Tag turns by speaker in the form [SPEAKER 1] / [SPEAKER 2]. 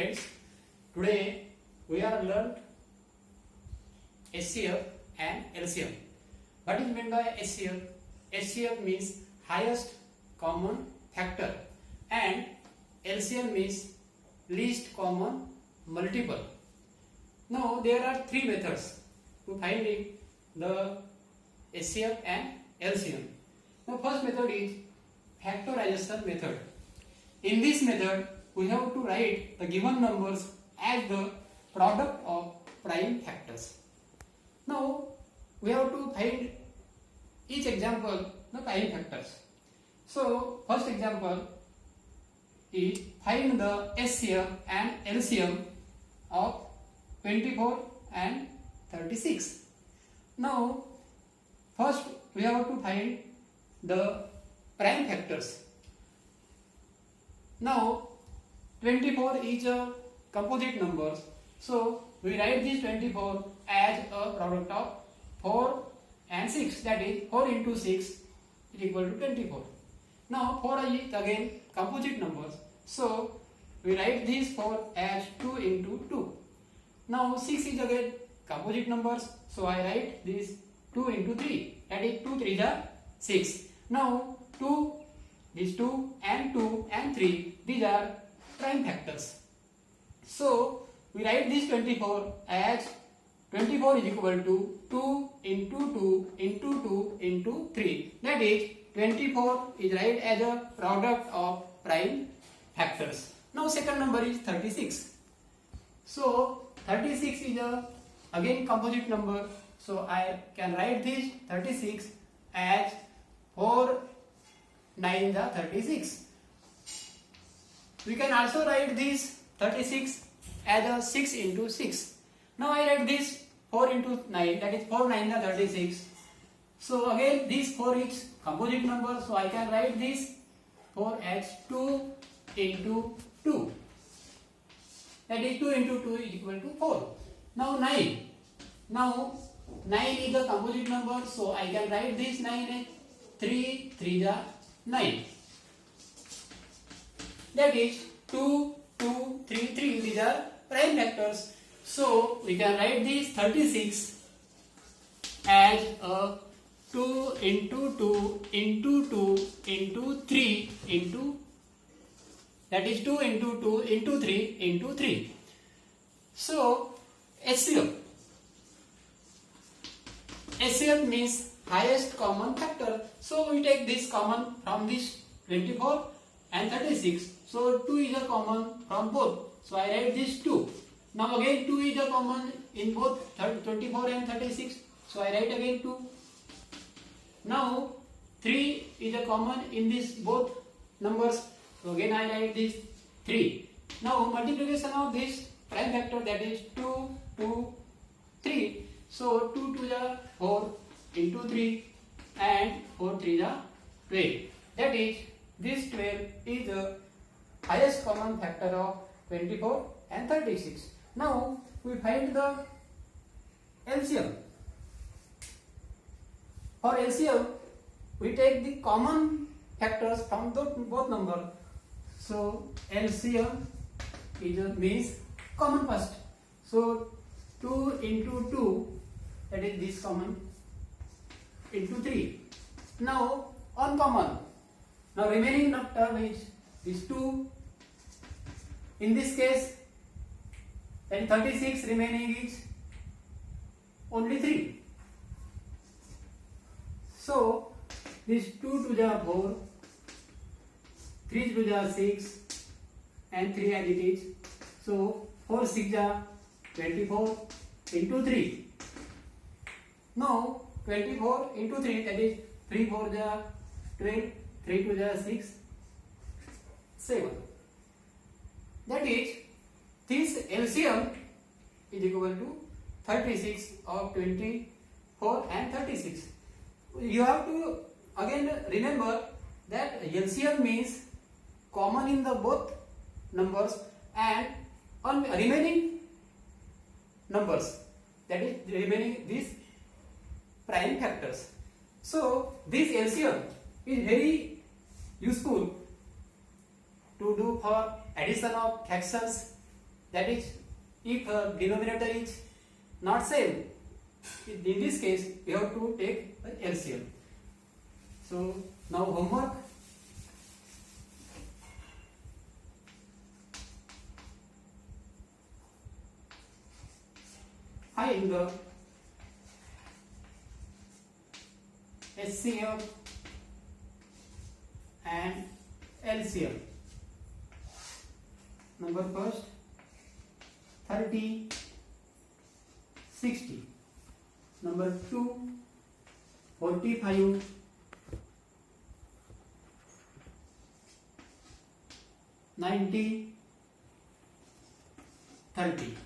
[SPEAKER 1] friends, today we are learned HCF and LCM. What is meant by HCF? HCF means highest common factor and LCM means least common multiple. Now there are three methods to finding the HCF and LCM. The first method is factorization method. In this method, we have to write the given numbers as the product of prime factors. Now we have to find each example the prime factors. So first example is find the HCF and LCM of 24 and 36. Now first we have to find the prime factors. Now 24 is a composite number, so we write this 24 as a product of 4 and 6, that is 4 into 6 is equal to 24. Now 4 is again composite numbers, so we write this 4 as 2 into 2. Now 6 is again composite numbers, so I write this 2 into 3, that is 2 3 is 6. Now 2, these 2 and 2 and 3, these are prime factors. So we write this 24 as 24 is equal to 2 into 2 into 2 into 3. That is 24 is write as a product of prime factors. Now second number is 36. So 36 is a again composite number. So I can write this 36 as 4 9 is 36. We can also write this 36 as a 6 into 6. Now I write this 4 into 9, that is 4 9 is 36. So again this 4 is composite number, so I can write this 4 as 2 into 2. That is 2 into 2 is equal to 4. Now 9. Now 9 is a composite number, so I can write this 9 as 3 3 is 9. That is 2 2 3 3, these are prime factors. So we can write this 36 as a 2 into 2 into 2 into 3 into, that is 2 into 2 into 3 into 3. So HCF. HCF means highest common factor. So we take this common from this 24 and 36. So 2 is a common from both. So I write this 2. Now again 2 is a common in both 24 and 36. So I write again 2. Now 3 is a common in this both numbers. So again I write this 3. Now multiplication of this prime factor, that is 2 2 3. So 2 2 is 4 into 3 and 4 3 is 12. That is this 12 is the highest common factor of 24 and 36. Now we find the LCM. For LCM we take the common factors from both numbers. So LCM is means common first. So 2 into 2, that is this common, into 3. Now uncommon. Now remaining term is this 2. In this case, then 36 remaining is only 3. So this 2 to the 4, 3 to the 6 and 3 as it is. So 4 6 is 24 into 3. Now 24 into 3, that is 3 4 is 12, 3 2 is 6, 7. That is this LCM is equal to 36 of 24 and 36. You have to again remember that LCM means common in the both numbers and on remaining numbers, that is remaining these prime factors. So this LCM is very useful to do for addition of fractions that is, if denominator is not same, in this case we have to take LCM. So now homework. Find the HCF and LCM. Number first, 30, 60. Number 2, 45, 90, 30.